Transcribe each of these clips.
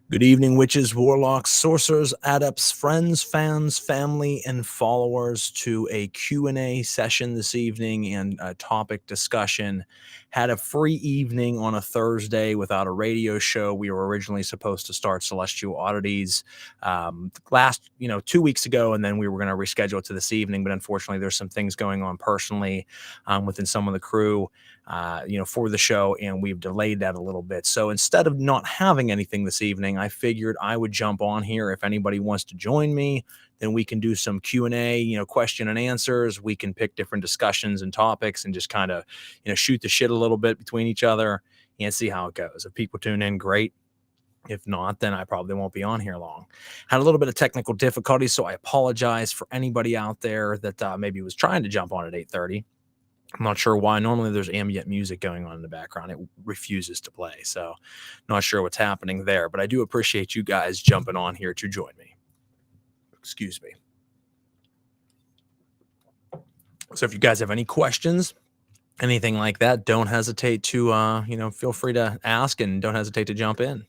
Good evening, witches, warlocks, sorcerers, adepts, friends, fans, family, and followers to a Q&A session this evening and a topic discussion. Had a free evening on a Thursday without a radio show. We were originally supposed to start Celestial Oddities last, 2 weeks ago, and then we were going to reschedule it to this evening. But unfortunately, there's some things going on personally within some of the crew for the show, and we've delayed that a little bit. So instead of not having anything this evening, I figured I would jump on here. If anybody wants to join me, then we can do some Q&A, question and answers. We can pick different discussions and topics and just kind of, shoot the shit a little bit between each other and see how it goes. If people tune in, great. If not, then I probably won't be on here long. Had a little bit of technical difficulty, so I apologize for anybody out there that maybe was trying to jump on at 8:30. I'm not sure why. Normally there's ambient music going on in the background. It refuses to play. So not sure what's happening there, but I do appreciate you guys jumping on here to join me. Excuse me. So if you guys have any questions, anything like that, don't hesitate to, feel free to ask and don't hesitate to jump in.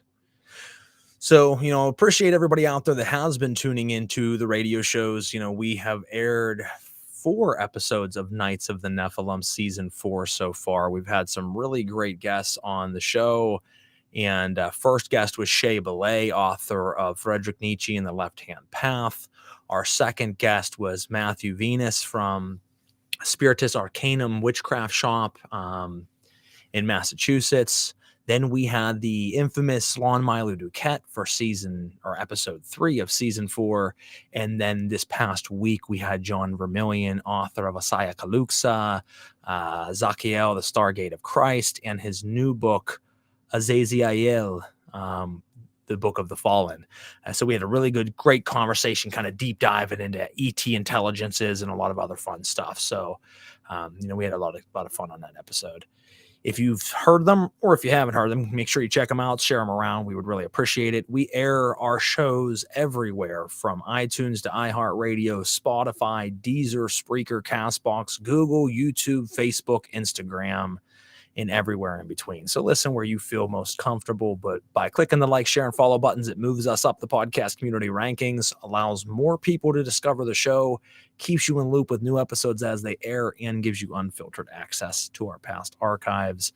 So, appreciate everybody out there that has been tuning into the radio shows. We have aired 4 episodes of Knights of the Nephilim season 4 so far. We've had some really great guests on the show. And first guest was Shea Belay, author of Friedrich Nietzsche and the Left-Hand Path. Our second guest was Matthew Venus from Spiritus Arcanum Witchcraft Shop in Massachusetts. Then we had the infamous Lon Milo Duquette for episode 3 of season 4. And then this past week, we had John Vermillion, author of Asaya Kaluxa, Zachiel, the Stargate of Christ, and his new book, Azaziel, the Book of the Fallen. So we had a really great conversation, kind of deep diving into ET intelligences and a lot of other fun stuff. So, we had a lot of fun on that episode. If you've heard them or if you haven't heard them, make sure you check them out, share them around. We would really appreciate it. We air our shows everywhere from iTunes to iHeartRadio, Spotify, Deezer, Spreaker, Castbox, Google, YouTube, Facebook, Instagram, and everywhere in between. So listen where you feel most comfortable, but by clicking the like, share, and follow buttons, it moves us up the podcast community rankings, allows more people to discover the show, keeps you in loop with new episodes as they air, and gives you unfiltered access to our past archives.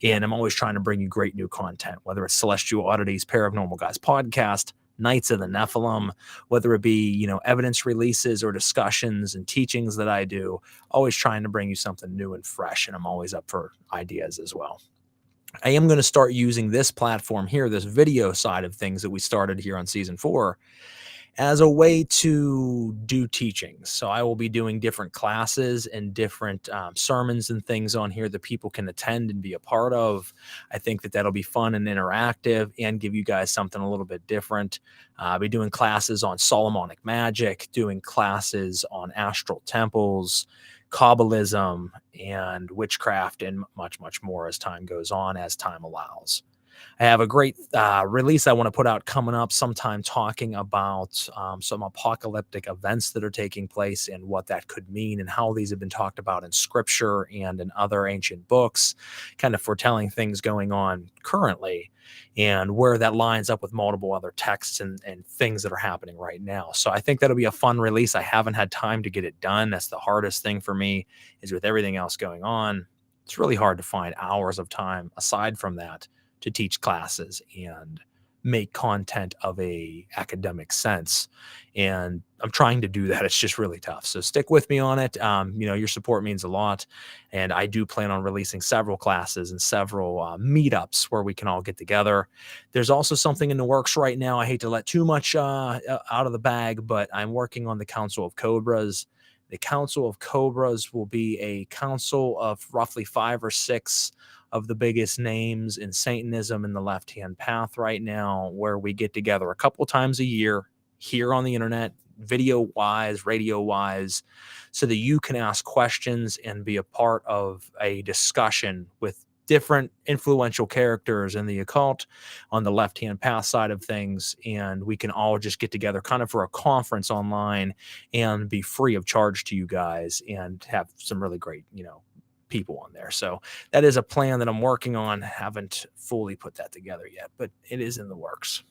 And I'm always trying to bring you great new content, whether it's Celestial Oddities, Paranormal Guys podcast, Knights of the Nephilim, whether it be, evidence releases or discussions and teachings that I do, always trying to bring you something new and fresh. And I'm always up for ideas as well. I am going to start using this platform here, this video side of things that we started here on season 4, as a way to do teachings. So I will be doing different classes and different sermons and things on here that people can attend and be a part of. I think that that'll be fun and interactive and give you guys something a little bit different. I'll be doing classes on Solomonic magic, doing classes on astral temples, Kabbalism, and witchcraft, and much, much more as time goes on, as time allows. I have a great release I want to put out coming up sometime, talking about some apocalyptic events that are taking place and what that could mean and how these have been talked about in scripture and in other ancient books, kind of foretelling things going on currently and where that lines up with multiple other texts and things that are happening right now. So I think that'll be a fun release. I haven't had time to get it done. That's the hardest thing for me, is with everything else going on. It's really hard to find hours of time aside from that to teach classes and make content of a academic sense. And I'm trying to do that. It's just really tough. So stick with me on it. Your support means a lot. And I do plan on releasing several classes and several meetups where we can all get together. There's also something in the works right now. I hate to let too much out of the bag, but I'm working on the Council of Cobras. The Council of Cobras will be a council of roughly 5 or 6 of the biggest names in Satanism and the Left-Hand Path right now, where we get together a couple times a year here on the internet, video-wise, radio-wise, so that you can ask questions and be a part of a discussion with different influential characters in the occult on the Left-Hand Path side of things, and we can all just get together kind of for a conference online and be free of charge to you guys and have some really great, people on there. So that is a plan that I'm working on. Haven't fully put that together yet, but it is in the works.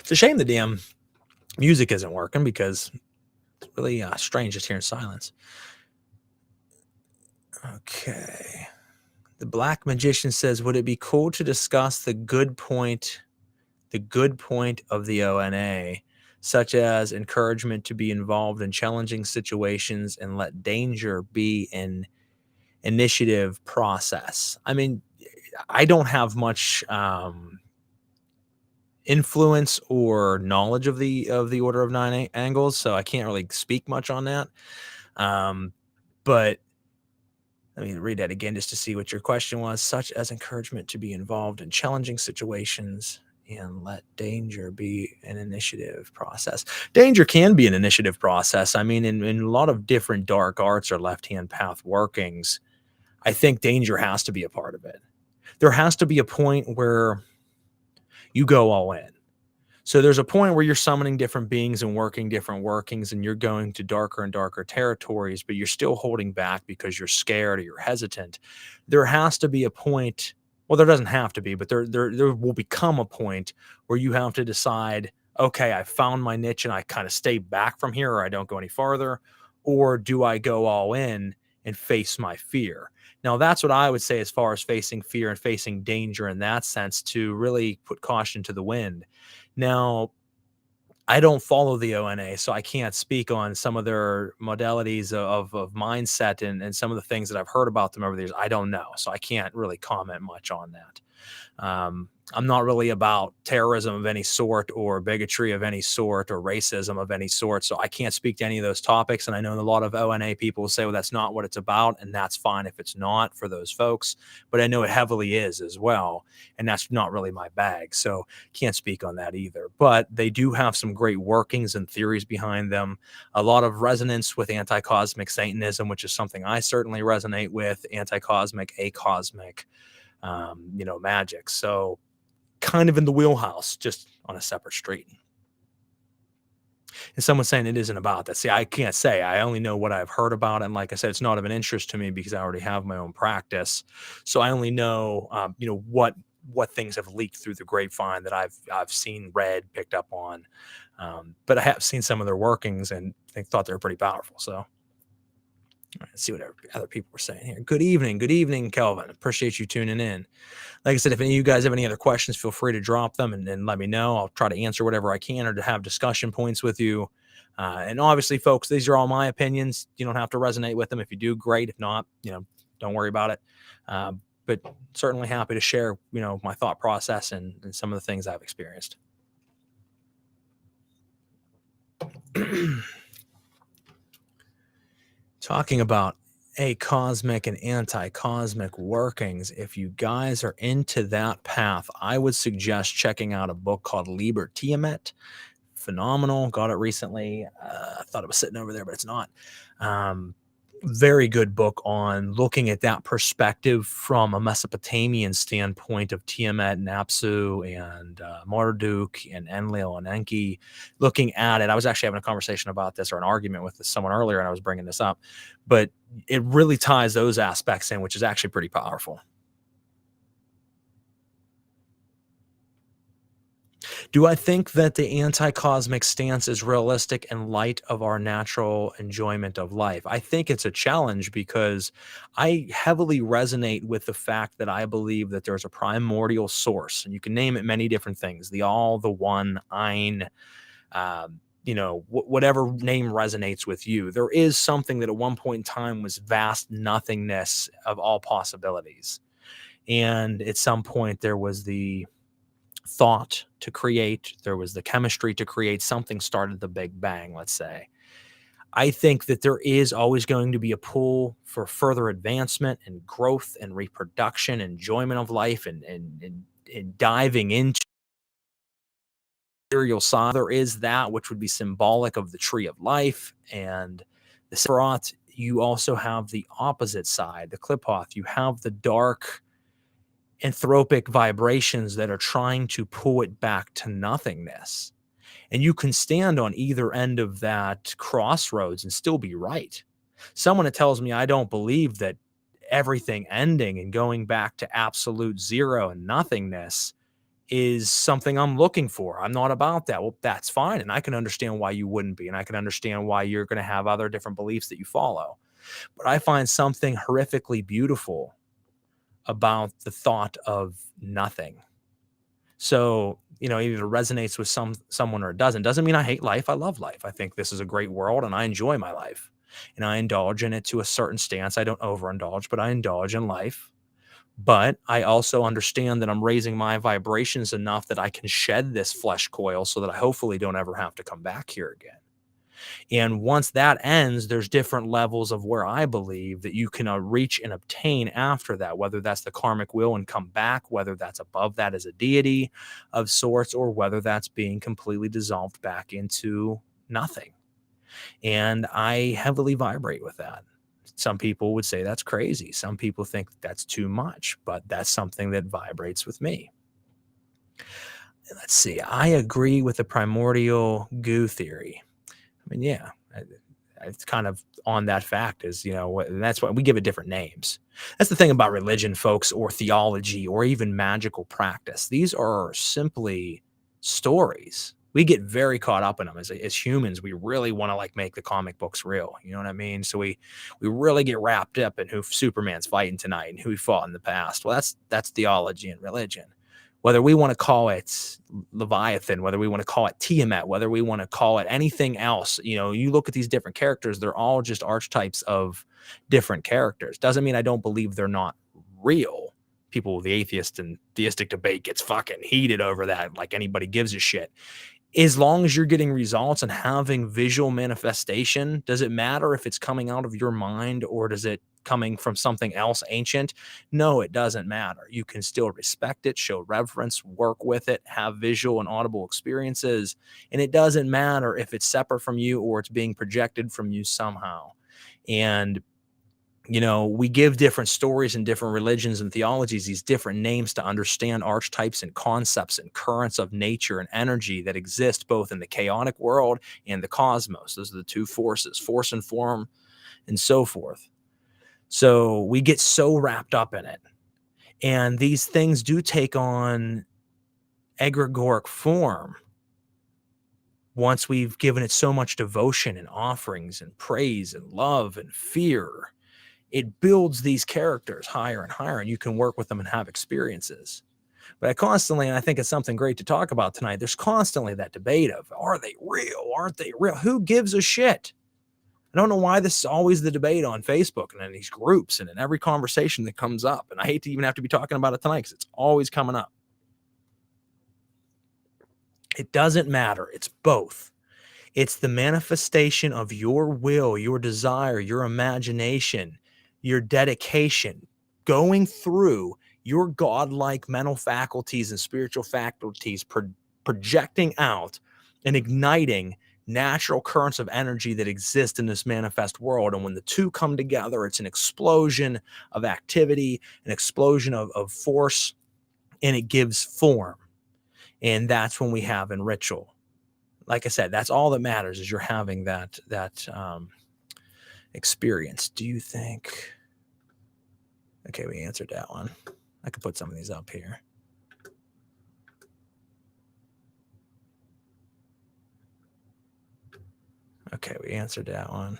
It's a shame the damn music isn't working because it's really strange just hearing silence. Okay. The Black Magician says, would it be cool to discuss the good point of the ONA, such as encouragement to be involved in challenging situations and let danger be an initiative process? I mean, I don't have much influence or knowledge of the Order of Nine Angles, so I can't really speak much on that. But let me read that again just to see what your question was. Such as encouragement to be involved in challenging situations and let danger be an initiative process. Danger can be an initiative process. I mean, in a lot of different dark arts or left-hand path workings, I think danger has to be a part of it. There has to be a point where you go all in. So there's a point where you're summoning different beings and working different workings, and you're going to darker and darker territories, but you're still holding back because you're scared or you're hesitant. There has to be a point. Well, there doesn't have to be, but there will become a point where you have to decide, okay, I found my niche and I kind of stay back from here, or I don't go any farther, or do I go all in and face my fear? Now, that's what I would say as far as facing fear and facing danger in that sense, to really put caution to the wind. Now, I don't follow the ONA, so I can't speak on some of their modalities of mindset and some of the things that I've heard about them over the years. I don't know, so I can't really comment much on that. I'm not really about terrorism of any sort or bigotry of any sort or racism of any sort, so I can't speak to any of those topics. And I know a lot of ONA people will say, well, that's not what it's about, and that's fine if it's not for those folks, but I know it heavily is as well, and that's not really my bag, so can't speak on that either. But they do have some great workings and theories behind them, a lot of resonance with anti-cosmic Satanism, which is something I certainly resonate with, anti-cosmic, acosmic, magic. So kind of in the wheelhouse, just on a separate street. And someone saying it isn't about that. See, I can't say. I only know what I've heard about it. And like I said, it's not of an interest to me because I already have my own practice. So I only know, what things have leaked through the grapevine that I've seen, read, picked up on. But I have seen some of their workings and I thought they were pretty powerful. So let's see what other people were saying here. Good evening, Kelvin. Appreciate you tuning in. Like I said, if any of you guys have any other questions, feel free to drop them and let me know. I'll try to answer whatever I can or to have discussion points with you. And obviously, folks, these are all my opinions. You don't have to resonate with them. If you do, great. If not, don't worry about it. But certainly happy to share, my thought process and some of the things I've experienced. Talking about acosmic and anti-cosmic workings, if you guys are into that path, I would suggest checking out a book called Liber Tiamat. Phenomenal. Got it recently. I thought it was sitting over there, but it's not. Very good book on looking at that perspective from a Mesopotamian standpoint of Tiamat and Apsu and Marduk and Enlil and Enki. Looking at it, I was actually having a conversation about this or an argument with someone earlier, and I was bringing this up, but it really ties those aspects in, which is actually pretty powerful. Do I think that the anti-cosmic stance is realistic in light of our natural enjoyment of life? I think it's a challenge because I heavily resonate with the fact that I believe that there's a primordial source, and you can name it many different things: the all, the one, ein, whatever name resonates with you. There is something that at one point in time was vast nothingness of all possibilities. And at some point there was the thought to create, there was the chemistry to create, something started the Big Bang, let's say. I think that there is always going to be a pull for further advancement and growth and reproduction, enjoyment of life, and diving into the material side. There is that which would be symbolic of the tree of life and the Sephiroth. You also have the opposite side, the Qliphoth. You have the dark anthropic vibrations that are trying to pull it back to nothingness. And you can stand on either end of that crossroads and still be right. Someone that tells me I don't believe that everything ending and going back to absolute zero and nothingness is something I'm looking for. I'm not about that. Well, that's fine. And I can understand why you wouldn't be. And I can understand why you're going to have other different beliefs that you follow. But I find something horrifically beautiful about the thought of nothing. So, either resonates with someone or it doesn't. Doesn't mean I hate life. I love life. I think this is a great world and I enjoy my life. And I indulge in it to a certain stance. I don't overindulge, but I indulge in life. But I also understand that I'm raising my vibrations enough that I can shed this flesh coil so that I hopefully don't ever have to come back here again. And once that ends, there's different levels of where I believe that you can reach and obtain after that, whether that's the karmic wheel and come back, whether that's above that as a deity of sorts, or whether that's being completely dissolved back into nothing. And I heavily vibrate with that. Some people would say that's crazy. Some people think that's too much, but that's something that vibrates with me. Let's see. I agree with the primordial goo theory. I mean, yeah, it's kind of on that fact is, and that's why we give it different names. That's the thing about religion, folks, or theology, or even magical practice. These are simply stories. We get very caught up in them as humans. We really want to make the comic books real. You know what I mean? So we really get wrapped up in who Superman's fighting tonight and who he fought in the past. Well, that's theology and religion. Whether we want to call it Leviathan, whether we want to call it Tiamat, whether we want to call it anything else, you look at these different characters, they're all just archetypes of different characters. Doesn't mean I don't believe they're not real. People, the atheist and theistic debate gets fucking heated over that, like anybody gives a shit. As long as you're getting results and having visual manifestation, does it matter if it's coming out of your mind or does it coming from something else ancient? No, it doesn't matter. You can still respect it, show reverence, work with it, have visual and audible experiences. And it doesn't matter if it's separate from you or it's being projected from you somehow. And we give different stories and different religions and theologies these different names to understand archetypes and concepts and currents of nature and energy that exist both in the chaotic world and the cosmos. Those are the two forces, force and form, and so forth. So we get so wrapped up in it. And these things do take on egregoric form once we've given it so much devotion and offerings and praise and love and fear. It builds these characters higher and higher, and you can work with them and have experiences. But and I think it's something great to talk about tonight, there's constantly that debate of, are they real? Aren't they real? Who gives a shit? I don't know why this is always the debate on Facebook and in these groups and in every conversation that comes up. And I hate to even have to be talking about it tonight because it's always coming up. It doesn't matter. It's both. It's the manifestation of your will, your desire, your imagination, your dedication, going through your godlike mental faculties and spiritual faculties, projecting out and igniting natural currents of energy that exist in this manifest world. And when the two come together, it's an explosion of activity, an explosion of force, and it gives form. And that's when we have in ritual. Like I said, that's all that matters is you're having that experience. Do you think? Okay, we answered that one. I could put some of these up here. Okay, we answered that one.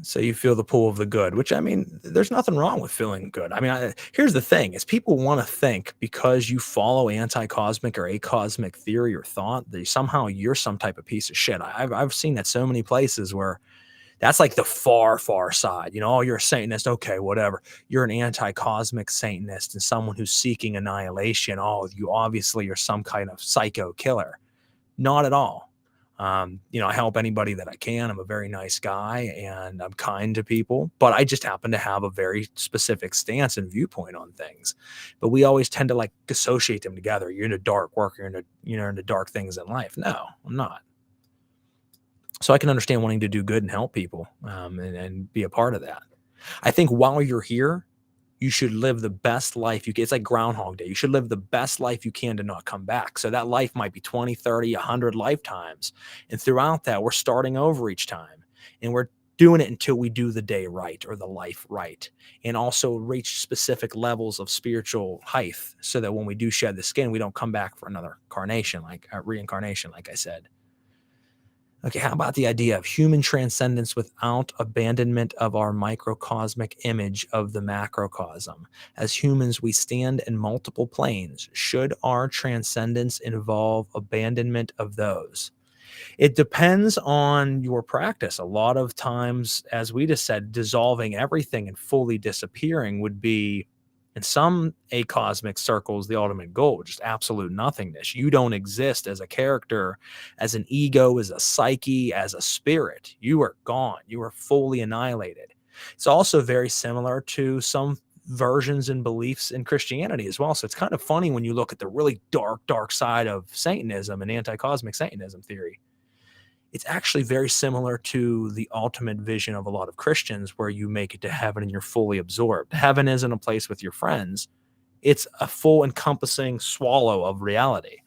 So you feel the pull of the good, which, I mean, there's nothing wrong with feeling good. I mean, here's the thing is people want to think because you follow anti-cosmic or acosmic theory or thought that somehow you're some type of piece of shit. I've seen that so many places where that's like the far, far side. Oh, you're a Satanist. Okay, whatever. You're an anti-cosmic Satanist and someone who's seeking annihilation. Oh, you obviously are some kind of psycho killer. Not at all. I help anybody that I can. I'm a very nice guy and I'm kind to people, but I just happen to have a very specific stance and viewpoint on things. But we always tend to associate them together. You're into dark work, you're into dark things in life. No, I'm not. So I can understand wanting to do good and help people and be a part of that. I think while you're here, you should live the best life you can. It's like Groundhog Day. You should live the best life you can to not come back. So that life might be 20, 30, 100 lifetimes. And throughout that, we're starting over each time. And we're doing it until we do the day right or the life right, and also reach specific levels of spiritual height so that when we do shed the skin, we don't come back for another carnation, like reincarnation, like I said. Okay, how about the idea of human transcendence without abandonment of our microcosmic image of the macrocosm? As humans, we stand in multiple planes. Should our transcendence involve abandonment of those? It depends on your practice. A lot of times, as we just said, dissolving everything and fully disappearing would be, in some acosmic circles, the ultimate goal, just absolute nothingness. You don't exist as a character, as an ego, as a psyche, as a spirit. You are gone. You are fully annihilated. It's also very similar to some versions and beliefs in Christianity as well. So it's kind of funny when you look at the really dark side of Satanism and anti-cosmic Satanism theory. It's actually very similar to the ultimate vision of a lot of Christians, where you make it to heaven and you're fully absorbed. Heaven isn't a place with your friends. It's a full encompassing swallow of reality.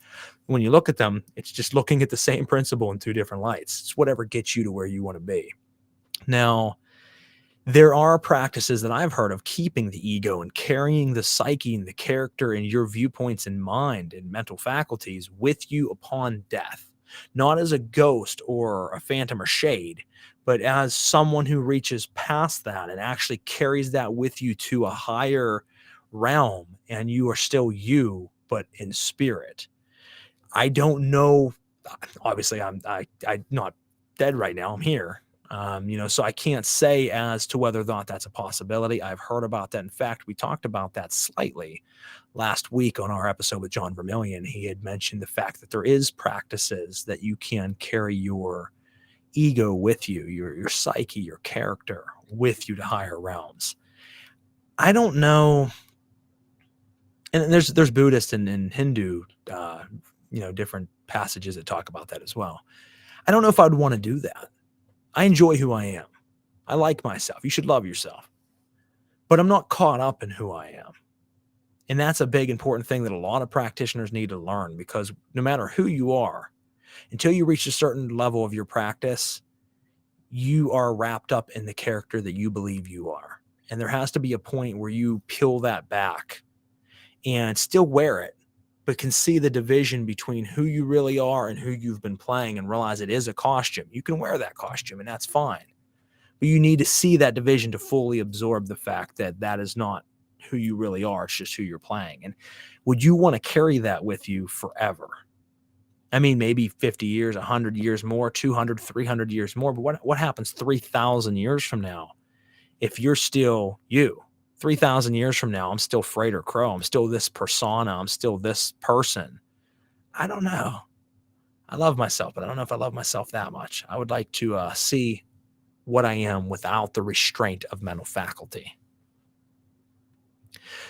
When you look at them, it's just looking at the same principle in two different lights. It's whatever gets you to where you want to be. Now, there are practices that I've heard of keeping the ego and carrying the psyche and the character and your viewpoints in mind and mental faculties with you upon death. Not as a ghost or a phantom or shade, but as someone who reaches past that and actually carries that with you to a higher realm, and you are still you, but in spirit. I don't know. Obviously, I'm not dead right now. I'm here. So I can't say as to whether or not that's a possibility. I've heard about that. In fact, we talked about that slightly last week on our episode with John Vermillion. He had mentioned the fact that there is practices that you can carry your ego with you, your psyche, your character with you to higher realms. I don't know. And there's Buddhist and Hindu, different passages that talk about that as well. I don't know if I'd want to do that. I enjoy who I am. I like myself. You should love yourself. But I'm not caught up in who I am. And that's a big important thing that a lot of practitioners need to learn, because no matter who you are, until you reach a certain level of your practice, you are wrapped up in the character that you believe you are. And there has to be a point where you peel that back and still wear it, but can see the division between who you really are and who you've been playing, and realize it is a costume. You can wear that costume and that's fine. But you need to see that division to fully absorb the fact that that is not who you really are. It's just who you're playing. And would you want to carry that with you forever? I mean, maybe 50 years, 100 years more, 200, 300 years more. But what happens 3,000 years from now if you're still you? 3,000 years from now, I'm still Frater Crow. I'm still this persona. I'm still this person. I don't know. I love myself, but I don't know if I love myself that much. I would like to see what I am without the restraint of mental faculty.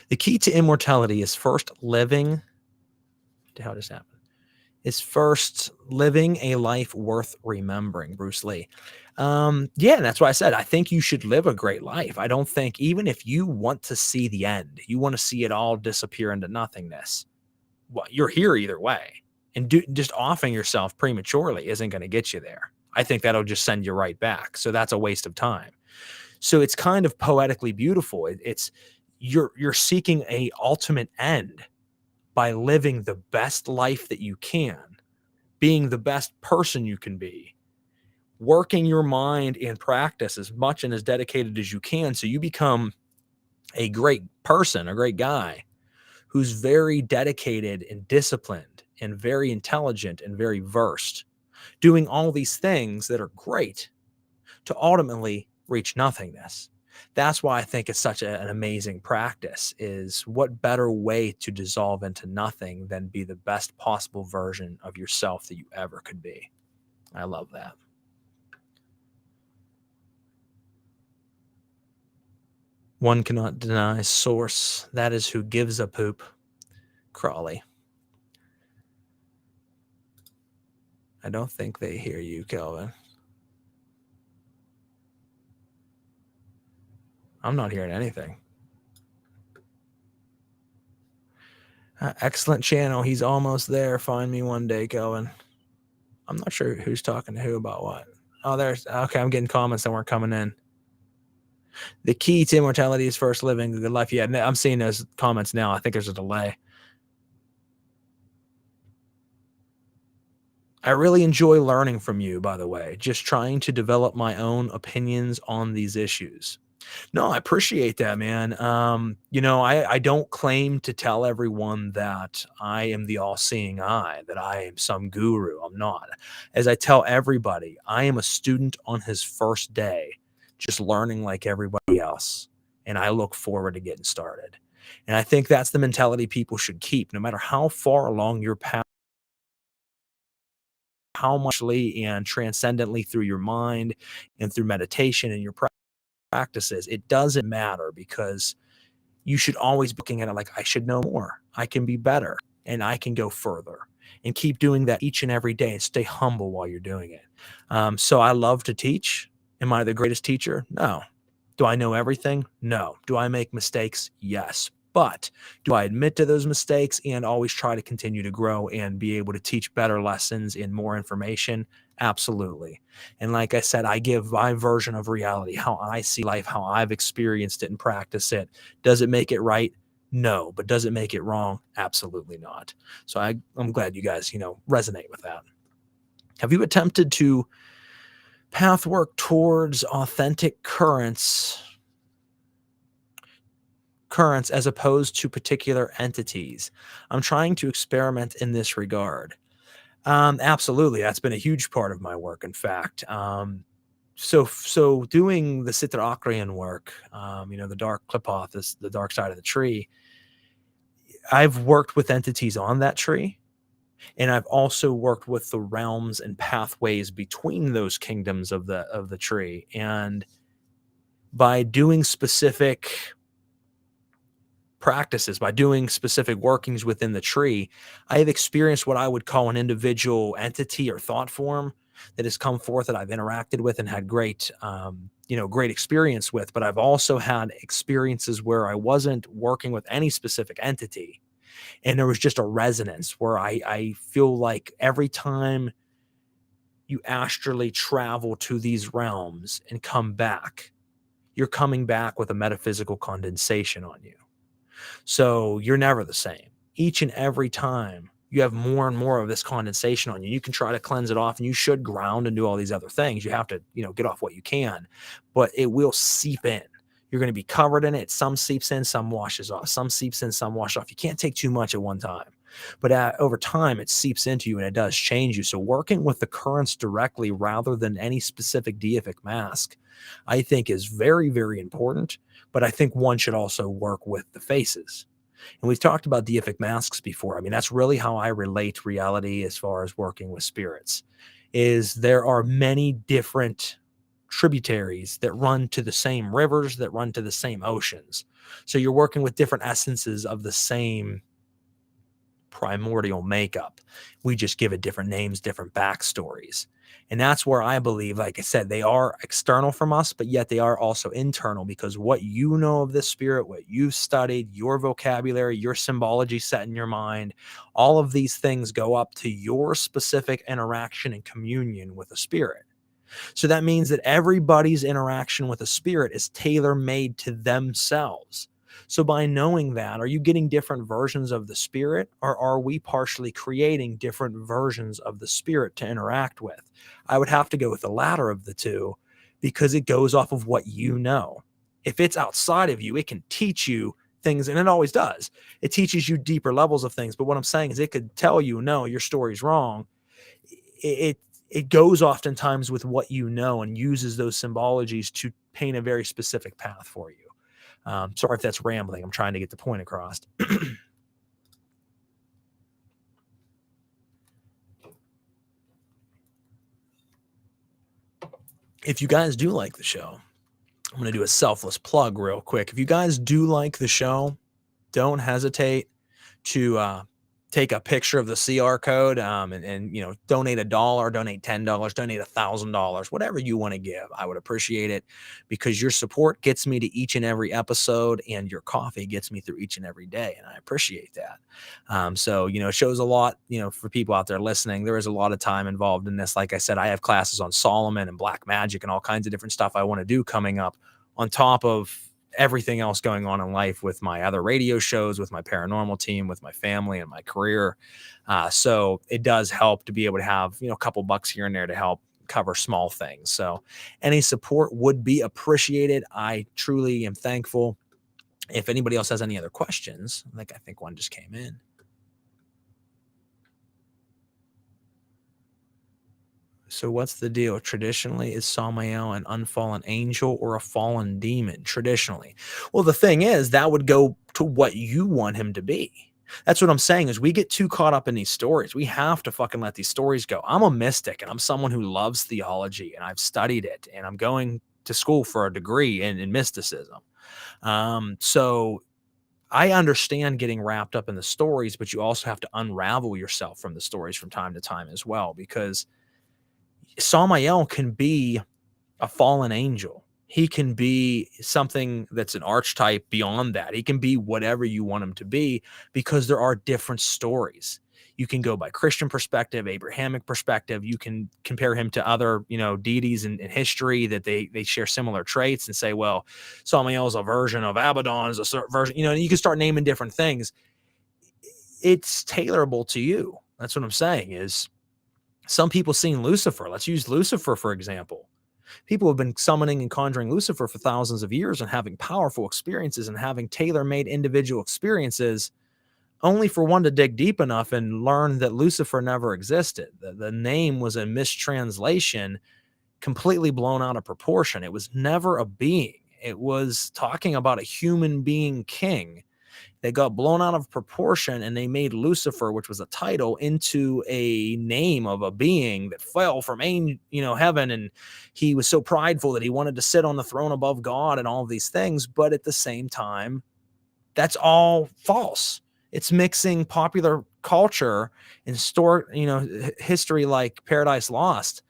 The key to immortality is first living. How does that happen? Is first living a life worth remembering. Bruce Lee. That's why I said I think you should live a great life. I don't think, even if you want to see the end, you want to see it all disappear into nothingness, well, you're here either way. And just offing yourself prematurely isn't going to get you there. I think that'll just send you right back. So that's a waste of time. So it's kind of poetically beautiful. It's you're seeking a ultimate end by living the best life that you can, being the best person you can be, working your mind in practice as much and as dedicated as you can, so you become a great person, a great guy who's very dedicated and disciplined and very intelligent and very versed, doing all these things that are great to ultimately reach nothingness. That's why I think it's such an amazing practice. Is what better way to dissolve into nothing than be the best possible version of yourself that you ever could be. I love that. One cannot deny source. That is who gives a poop. Crawley. I don't think they hear you, Kelvin. I'm not hearing anything. Excellent channel. He's almost there. Find me one day, Kelvin. I'm not sure who's talking to who about what. Oh, there's okay. I'm getting comments that weren't coming in. The key to immortality is first living a good life. Yeah, I'm seeing those comments now. I think there's a delay. I really enjoy learning from you, by the way, just trying to develop my own opinions on these issues. No, I appreciate that, man. I don't claim to tell everyone that I am the all-seeing eye, that I am some guru. I'm not. As I tell everybody, I am a student on his first day, just learning like everybody else. And I look forward to getting started. And I think that's the mentality people should keep, no matter how far along your path, how muchly and transcendently through your mind and through meditation and your practices. It doesn't matter because you should always be looking at it like, I should know more. I can be better and I can go further, and keep doing that each and every day and stay humble while you're doing it. So I love to teach. Am I the greatest teacher? No. Do I know everything? No. Do I make mistakes? Yes. But do I admit to those mistakes and always try to continue to grow and be able to teach better lessons and more information? Absolutely. And like I said, I give my version of reality, how I see life, how I've experienced it and practice it. Does it make it right? No. But does it make it wrong? Absolutely not. So I'm glad you guys, resonate with that. Have you attempted to path work towards authentic currents as opposed to particular entities? I'm trying to experiment in this regard. Absolutely. That's been a huge part of my work, in fact. So doing the Sitra Arcane work, the dark clipoth is the dark side of the tree. I've worked with entities on that tree, and I've also worked with the realms and pathways between those kingdoms of the tree. And by doing specific practices, by doing specific workings within the tree, I have experienced what I would call an individual entity or thought form that has come forth that I've interacted with and had great experience with. But I've also had experiences where I wasn't working with any specific entity, and there was just a resonance where I feel like every time you astrally travel to these realms and come back, you're coming back with a metaphysical condensation on you. So you're never the same. Each and every time you have more and more of this condensation on you. You can try to cleanse it off, and you should ground and do all these other things. You have to, get off what you can, but it will seep in. You're going to be covered in it. Some seeps in, some washes off. Some seeps in, some wash off. You can't take too much at one time, but over time it seeps into you and it does change you. So working with the currents directly rather than any specific deific mask, I think is very, very important. But I think one should also work with the faces. And we've talked about deific masks before. I mean, that's really how I relate reality as far as working with spirits, is there are many different tributaries that run to the same rivers, that run to the same oceans. So you're working with different essences of the same primordial makeup. We just give it different names, different backstories. And that's where I believe, like I said, they are external from us, but yet they are also internal, because what you know of this spirit, what you've studied, your vocabulary, your symbology set in your mind, all of these things go up to your specific interaction and communion with a spirit. So that means that everybody's interaction with a spirit is tailor-made to themselves. So by knowing that, are you getting different versions of the spirit, or are we partially creating different versions of the spirit to interact with? I would have to go with the latter of the two, because it goes off of what you know. If it's outside of you, it can teach you things, and it always does. It teaches you deeper levels of things. But what I'm saying is it could tell you, no, your story's wrong. It goes oftentimes with what you know and uses those symbologies to paint a very specific path for you. Sorry if that's rambling. I'm trying to get the point across. If you guys do like the show, I'm going to do a selfless plug real quick. If you guys do like the show, don't hesitate to take a picture of the CR code, and donate $1, donate $10, donate $1,000, whatever you want to give. I would appreciate it, because your support gets me to each and every episode, and your coffee gets me through each and every day, and I appreciate that. So it shows a lot, for people out there listening. There is a lot of time involved in this. Like I said, I have classes on Solomon and black magic and all kinds of different stuff I want to do coming up, on top of everything else going on in life, with my other radio shows, with my paranormal team, with my family and my career. So it does help to be able to have, a couple bucks here and there to help cover small things. So any support would be appreciated. I truly am thankful. If anybody else has any other questions, I think one just came in. So what's the deal? Traditionally, is Samael an unfallen angel or a fallen demon? Traditionally. Well, the thing is, that would go to what you want him to be. That's what I'm saying, is we get too caught up in these stories. We have to fucking let these stories go. I'm a mystic, and I'm someone who loves theology, and I've studied it, and I'm going to school for a degree in mysticism. So I understand getting wrapped up in the stories, but you also have to unravel yourself from the stories from time to time as well, because Samael can be a fallen angel. He can be something that's an archetype beyond that. He can be whatever you want him to be, because there are different stories. You can go by Christian perspective, Abrahamic perspective. You can compare him to other, deities in history that they share similar traits, and say, well, Samael is a version of Abaddon, is a certain version, and you can start naming different things. It's tailorable to you. That's what I'm saying, is some people seen Lucifer. Let's use Lucifer, for example. People have been summoning and conjuring Lucifer for thousands of years, and having powerful experiences and having tailor-made individual experiences, only for one to dig deep enough and learn that Lucifer never existed. The name was a mistranslation, completely blown out of proportion. It was never a being. It was talking about a human being king. They got blown out of proportion, and they made Lucifer, which was a title, into a name of a being that fell from heaven, and he was so prideful that he wanted to sit on the throne above God and all of these things. But at the same time, that's all false. It's mixing popular culture and history like Paradise Lost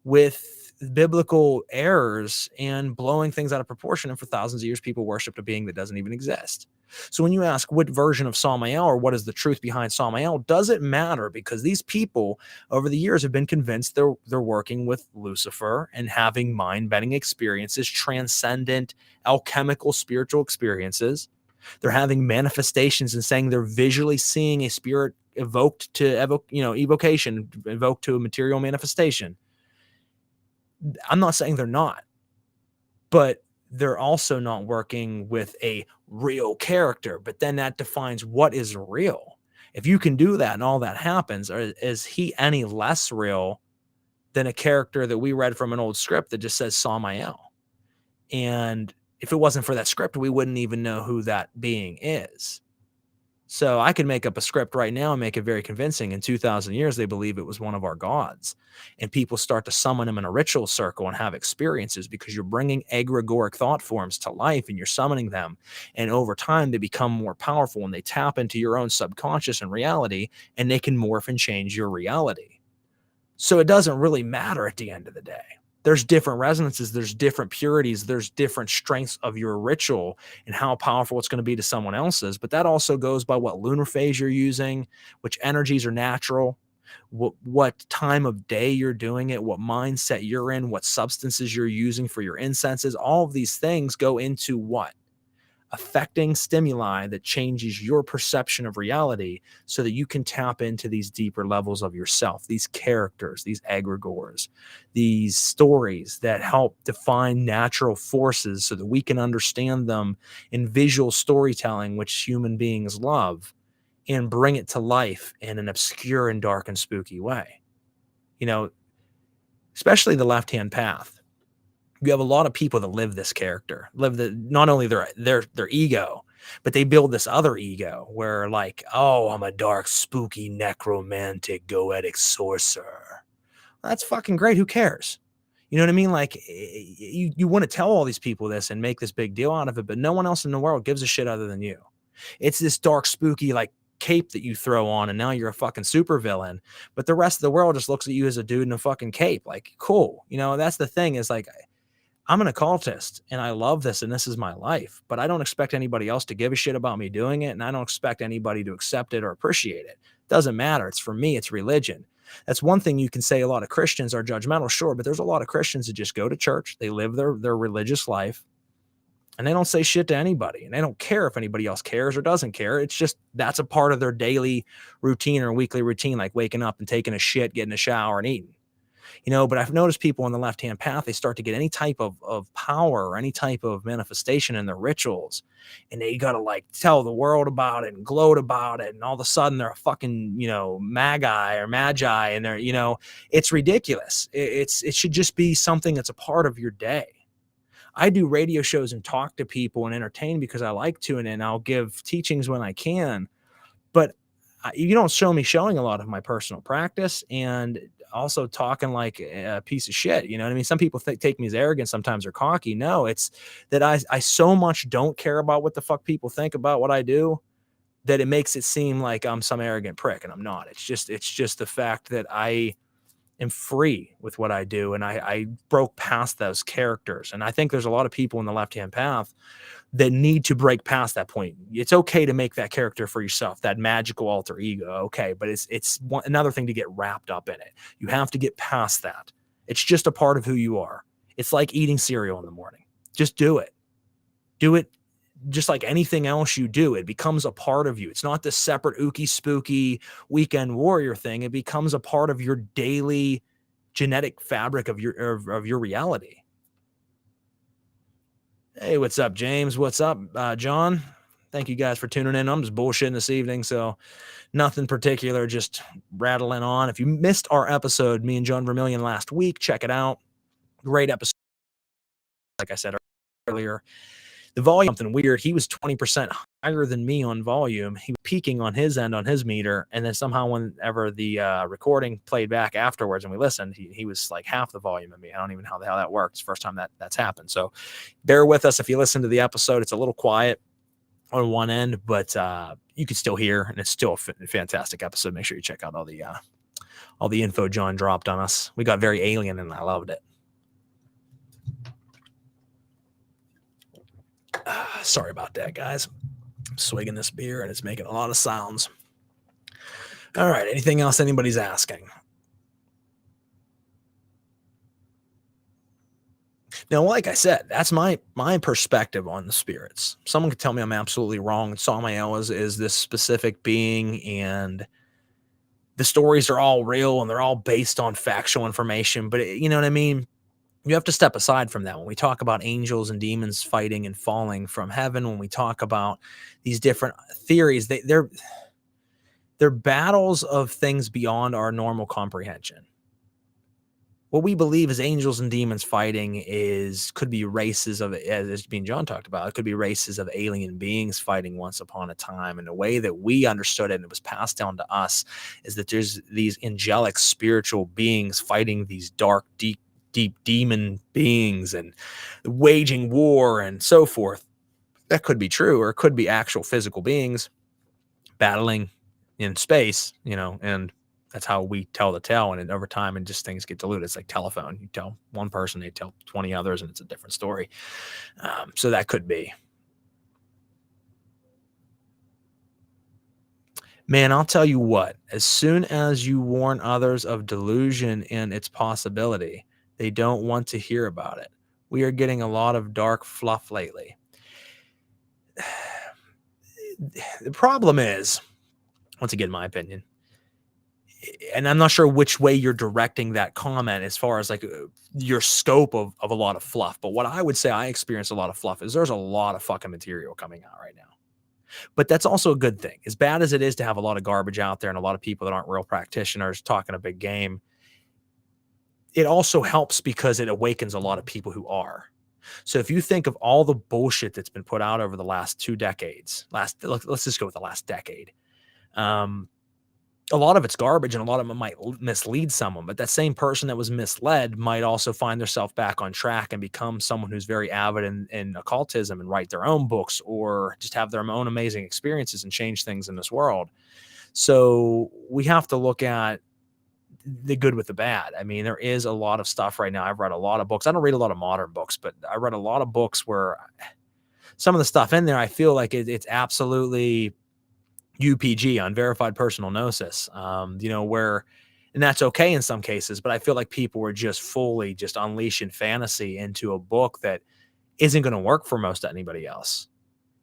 with biblical errors, and blowing things out of proportion. And for thousands of years, people worshipped a being that doesn't even exist. So when you ask what version of Samael, or what is the truth behind Samael, does it matter? Because these people over the years have been convinced they're working with Lucifer and having mind-bending experiences, transcendent, alchemical, spiritual experiences. They're having manifestations and saying they're visually seeing a spirit evoked to evocation, evoked to a material manifestation. I'm not saying they're not, but they're also not working with a real character. But then that defines what is real. If you can do that and all that happens, is he any less real than a character that we read from an old script that just says Samael? And if it wasn't for that script, we wouldn't even know who that being is. So I could make up a script right now and make it very convincing. In 2,000 years, they believe it was one of our gods. And people start to summon them in a ritual circle and have experiences, because you're bringing egregoric thought forms to life and you're summoning them. And over time, they become more powerful, and they tap into your own subconscious and reality, and they can morph and change your reality. So it doesn't really matter at the end of the day. There's different resonances, there's different purities, there's different strengths of your ritual and how powerful it's going to be to someone else's. But that also goes by what lunar phase you're using, which energies are natural, what time of day you're doing it, what mindset you're in, what substances you're using for your incenses. All of these things go into what? Affecting stimuli that changes your perception of reality, so that you can tap into these deeper levels of yourself, these characters, these egregores, these stories that help define natural forces, so that we can understand them in visual storytelling, which human beings love, and bring it to life in an obscure and dark and spooky way. Especially the left-hand path. You have a lot of people that live this character, not only their ego, but they build this other ego where, like, oh, I'm a dark, spooky, necromantic, goetic sorcerer. That's fucking great. Who cares? You know what I mean? Like, you want to tell all these people this and make this big deal out of it, but no one else in the world gives a shit other than you. It's this dark, spooky, like, cape that you throw on, and now you're a fucking supervillain. But the rest of the world just looks at you as a dude in a fucking cape. Like, cool. You know, that's the thing is like, I'm an occultist and I love this and this is my life, but I don't expect anybody else to give a shit about me doing it. And I don't expect anybody to accept it or appreciate it. Doesn't matter. It's for me, it's religion. That's one thing you can say. A lot of Christians are judgmental, sure, but there's a lot of Christians that just go to church, they live their religious life, and they don't say shit to anybody. And they don't care if anybody else cares or doesn't care. It's just that's a part of their daily routine or weekly routine, like waking up and taking a shit, getting a shower and eating. You know, but I've noticed people on the left-hand path, they start to get any type of power or any type of manifestation in their rituals. And they got to like tell the world about it and gloat about it. And all of a sudden they're a fucking, you know, magi. And they're, you know, it's ridiculous. It should just be something that's a part of your day. I do radio shows and talk to people and entertain because I like to, and I'll give teachings when I can. But you don't show me showing a lot of my personal practice and also talking like a piece of shit. You know what I mean? Some people take me as arrogant sometimes or cocky. No, it's that I so much don't care about what the fuck people think about what I do that it makes it seem like I'm some arrogant prick, and I'm not. It's just the fact that I am free with what I do, and I broke past those characters. And I think there's a lot of people in the left-hand path that need to break past that point. It's okay to make that character for yourself, that magical alter ego. Okay. But it's another thing to get wrapped up in it. You have to get past that. It's just a part of who you are. It's like eating cereal in the morning. Just do it. Do it just like anything else you do. It becomes a part of you. It's not this separate ooky spooky weekend warrior thing. It becomes a part of your daily genetic fabric of your reality. Hey, what's up, James? What's up, John? Thank you guys for tuning in. I'm just bullshitting this evening, so nothing particular, just rattling on. If you missed our episode, me and John Vermillion last week, check it out. Great episode. Like I said earlier, the volume something weird. He was 20% higher than me on volume. He was peaking on his end on his meter, and then somehow whenever the recording played back afterwards and we listened, he was like half the volume of me. I don't even know how the hell that worked. It's the first time that's happened. So bear with us if you listen to the episode. It's a little quiet on one end, but you can still hear, and it's still a fantastic episode. Make sure you check out all the info John dropped on us. We got very alien, and I loved it. Sorry about that, guys. I'm swigging this beer and it's making a lot of sounds. All right. Anything else anybody's asking? Now, like I said, that's my perspective on the spirits. Someone could tell me I'm absolutely wrong. Samael is this specific being, and the stories are all real and they're all based on factual information. But you know what I mean? You have to step aside from that when we talk about angels and demons fighting and falling from heaven. When we talk about these different theories, they're battles of things beyond our normal comprehension. What we believe is angels and demons fighting could be races of, as being John talked about, it could be races of alien beings fighting once upon a time. And the way that we understood it, and it was passed down to us, is that there's these angelic spiritual beings fighting these dark, deep demon beings and waging war and so forth. That could be true, or it could be actual physical beings battling in space, you know, and that's how we tell the tale. And over time, and just things get diluted. It's like telephone. You tell one person, they tell 20 others, and it's a different story. So that could be. Man, I'll tell you what, as soon as you warn others of delusion and its possibility, they don't want to hear about it. We are getting a lot of dark fluff lately. The problem is, once again, my opinion, and I'm not sure which way you're directing that comment as far as like your scope of a lot of fluff. But what I would say I experience a lot of fluff is there's a lot of fucking material coming out right now. But that's also a good thing. As bad as it is to have a lot of garbage out there and a lot of people that aren't real practitioners talking a big game, it also helps because it awakens a lot of people who are. So if you think of all the bullshit that's been put out over the last 2 decades, let's just go with the last decade. a lot of it's garbage and a lot of it might mislead someone, but that same person that was misled might also find themselves back on track and become someone who's very avid in occultism and write their own books or just have their own amazing experiences and change things in this world. So we have to look at the good with the bad. I mean, there is a lot of stuff right now. I've read a lot of books. I don't read a lot of modern books, but I read a lot of books where some of the stuff in there, I feel like it's absolutely UPG, unverified personal gnosis, where, and that's okay in some cases, but I feel like people were just fully just unleashing fantasy into a book that isn't going to work for most anybody else.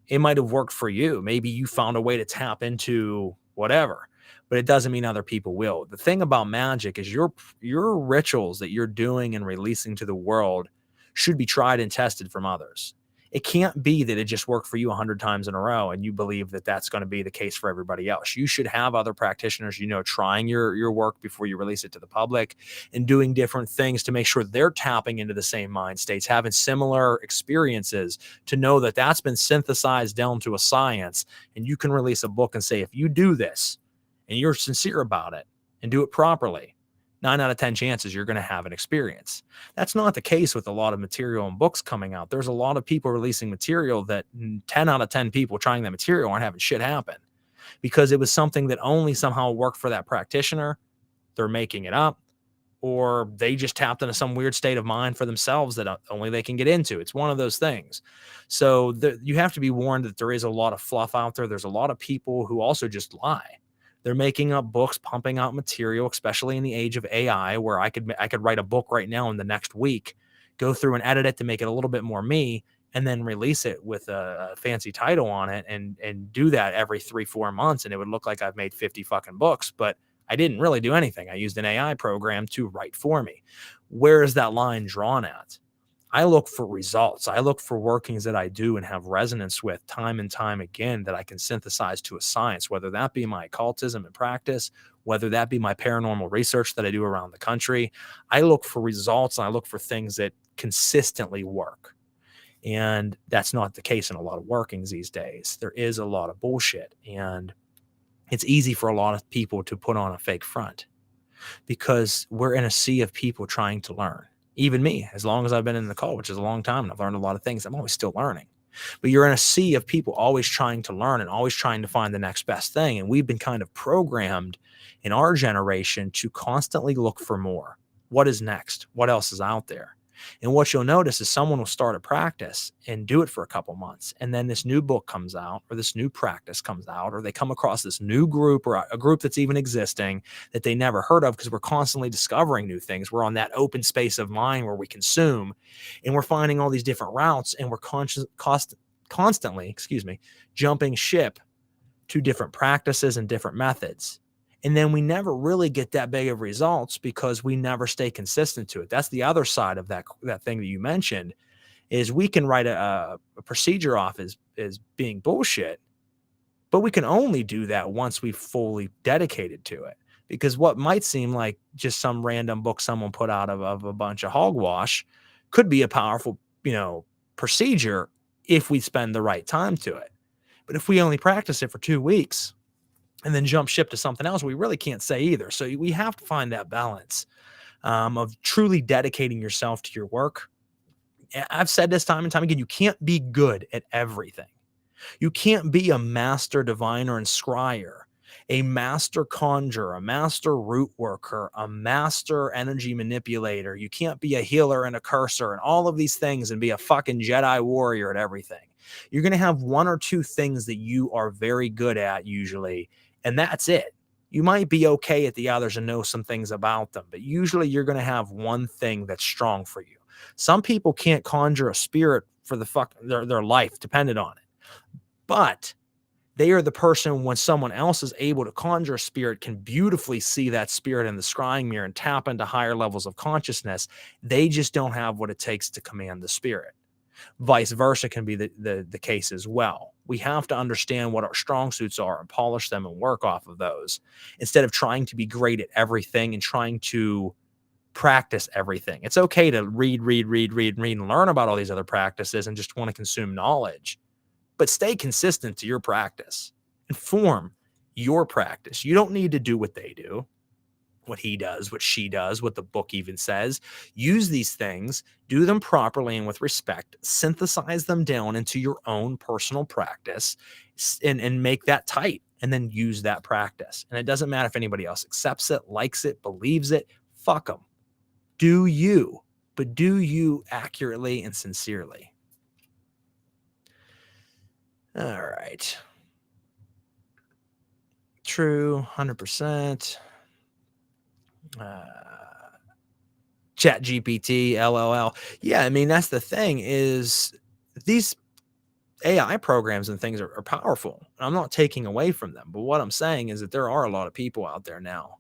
It might have worked for you. Maybe you found a way to tap into whatever, but it doesn't mean other people will. The thing about magic is your rituals that you're doing and releasing to the world should be tried and tested from others. It can't be that it just worked for you 100 times in a row and you believe that that's going to be the case for everybody else. You should have other practitioners, trying your work before you release it to the public and doing different things to make sure they're tapping into the same mind states, having similar experiences to know that that's been synthesized down to a science. And you can release a book and say, if you do this and you're sincere about it and do it properly, 9 out of 10 chances you're going to have an experience. That's not the case with a lot of material and books coming out. There's a lot of people releasing material that 10 out of 10 people trying that material aren't having shit happen because it was something that only somehow worked for that practitioner. They're making it up, or they just tapped into some weird state of mind for themselves that only they can get into. It's one of those things. So you have to be warned that there is a lot of fluff out there. There's a lot of people who also just lie. They're making up books, pumping out material, especially in the age of AI, where I could write a book right now in the next week, go through and edit it to make it a little bit more me, and then release it with a fancy title on it and do that every 3-4 months. And it would look like I've made 50 fucking books, but I didn't really do anything. I used an AI program to write for me. Where is that line drawn at? I look for results. I look for workings that I do and have resonance with time and time again that I can synthesize to a science, whether that be my occultism and practice, whether that be my paranormal research that I do around the country. I look for results and I look for things that consistently work. And that's not the case in a lot of workings these days. There is a lot of bullshit, and it's easy for a lot of people to put on a fake front because we're in a sea of people trying to learn. Even me, as long as I've been in the occult, which is a long time, and I've learned a lot of things, I'm always still learning. But you're in a sea of people always trying to learn and always trying to find the next best thing. And we've been kind of programmed in our generation to constantly look for more. What is next? What else is out there? And what you'll notice is someone will start a practice and do it for a couple months. And then this new book comes out, or this new practice comes out, or they come across this new group or a group that's even existing that they never heard of, because we're constantly discovering new things. We're on that open space of mind where we consume, and we're finding all these different routes, and we're constantly, jumping ship to different practices and different methods. And then we never really get that big of results because we never stay consistent to it. That's the other side of that thing that you mentioned, is we can write a procedure off as being bullshit, but we can only do that once we've fully dedicated to it. Because what might seem like just some random book someone put out of a bunch of hogwash could be a powerful, procedure if we spend the right time to it. But if we only practice it for 2 weeks and then jump ship to something else, we really can't say either. So we have to find that balance of truly dedicating yourself to your work. I've said this time and time again, you can't be good at everything. You can't be a master diviner and scryer, a master conjurer, a master root worker, a master energy manipulator. You can't be a healer and a cursor and all of these things and be a fucking Jedi warrior at everything. You're going to have 1 or 2 things that you are very good at usually, and that's it. You might be okay at the others and know some things about them, but usually you're going to have one thing that's strong for you. Some people can't conjure a spirit for their life dependent on it, but they are the person, when someone else is able to conjure a spirit, can beautifully see that spirit in the scrying mirror and tap into higher levels of consciousness. They just don't have what it takes to command the spirit. Vice versa can be the case as well. We have to understand what our strong suits are and polish them and work off of those, instead of trying to be great at everything and trying to practice everything. It's okay to read and learn about all these other practices and just want to consume knowledge, but stay consistent to your practice and form your practice. You don't need to do what they do, what he does, what she does, what the book even says. Use these things, do them properly and with respect, synthesize them down into your own personal practice, and make that tight, and then use that practice. And it doesn't matter if anybody else accepts it, likes it, believes it. Fuck them. Do you, but do you accurately and sincerely. All right. True, 100%. Chat GPT, LLL. Yeah, I mean, that's the thing, is these AI programs and things are powerful. I'm not taking away from them, but what I'm saying is that there are a lot of people out there now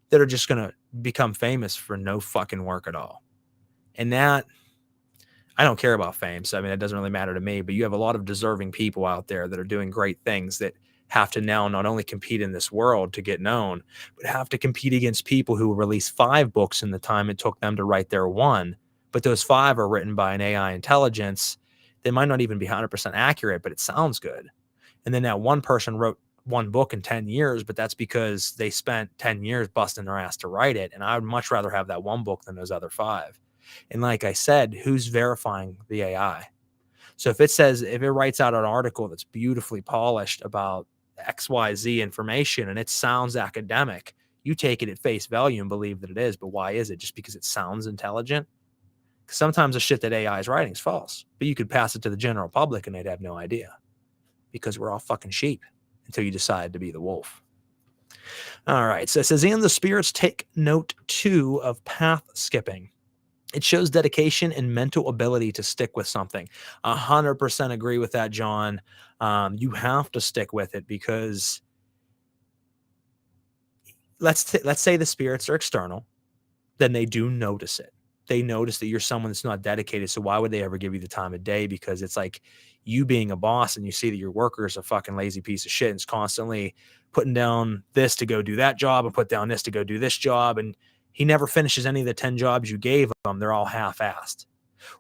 that are just going to become famous for no fucking work at all. And that, I don't care about fame. So, I mean, it doesn't really matter to me, but you have a lot of deserving people out there that are doing great things that have to now not only compete in this world to get known, but have to compete against people who release 5 books in the time it took them to write their one. But those 5 are written by an AI intelligence. They might not even be 100% accurate, but it sounds good. And then that one person wrote 1 book in 10 years, but that's because they spent 10 years busting their ass to write it. And I would much rather have that 1 book than those other 5. And like I said, who's verifying the AI? So if it writes out an article that's beautifully polished about XYZ information and it sounds academic, you take it at face value and believe that it is. But why is it? Just because it sounds intelligent? Because sometimes the shit that AI is writing is false, but you could pass it to the general public and they'd have no idea, because we're all fucking sheep until you decide to be the wolf. All right. So it says, and the spirits take note too of path skipping. It shows dedication and mental ability to stick with something. 100% agree with that, John. You have to stick with it, because let's say the spirits are external, then they do notice it. They notice that you're someone that's not dedicated. So why would they ever give you the time of day? Because it's like you being a boss and you see that your worker is a fucking lazy piece of shit and is constantly putting down this to go do that job and put down this to go do this job. And he never finishes any of the 10 jobs you gave him. They're all half-assed.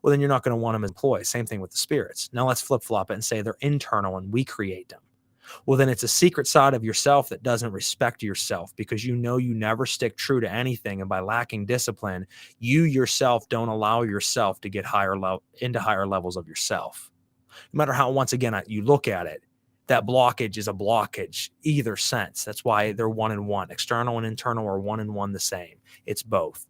Well, then you're not going to want them as employees. Same thing with the spirits. Now let's flip-flop it and say they're internal and we create them. Well, then it's a secret side of yourself that doesn't respect yourself, because you know you never stick true to anything. And by lacking discipline, you yourself don't allow yourself to get into higher levels of yourself. No matter how, once again, you look at it, that blockage is a blockage, either sense. That's why they're one and one. External and internal are one and one the same. It's both.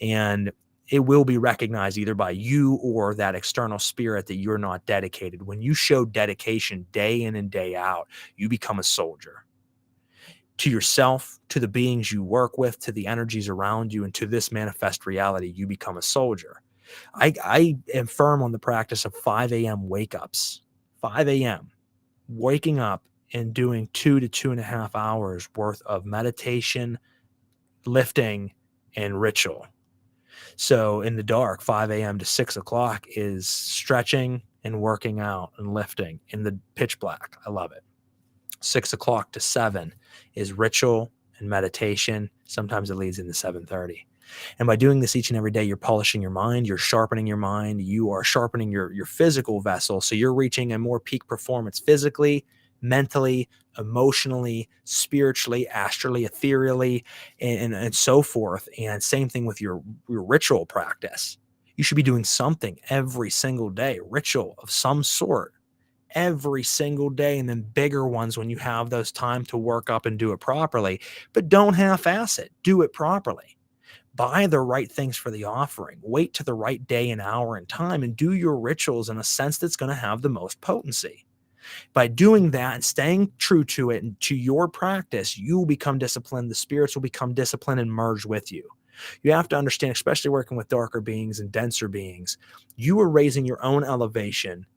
And it will be recognized either by you or that external spirit that you're not dedicated. When you show dedication day in and day out, you become a soldier. To yourself, to the beings you work with, to the energies around you, and to this manifest reality, you become a soldier. I am firm on the practice of 5 a.m. wake-ups. 5 a.m. waking up and doing 2 to 2.5 hours worth of meditation, lifting, and ritual. So in the dark, 5 a.m. to 6 o'clock is stretching and working out and lifting in the pitch black. I love it. 6 o'clock to 7 is ritual and meditation. Sometimes it leads into 7:30. And by doing this each and every day, you're polishing your mind, you're sharpening your mind, you are sharpening your physical vessel. So you're reaching a more peak performance physically, mentally, emotionally, spiritually, astrally, ethereally, and so forth. And same thing with your ritual practice. You should be doing something every single day, ritual of some sort every single day, and then bigger ones when you have those time to work up and do it properly. But don't half-ass it. Do it properly. Buy the right things for the offering. Wait to the right day and hour and time and do your rituals in a sense that's going to have the most potency. By doing that and staying true to it and to your practice, you will become disciplined. The spirits will become disciplined and merge with you. You have to understand, especially working with darker beings and denser beings, you are raising your own elevation,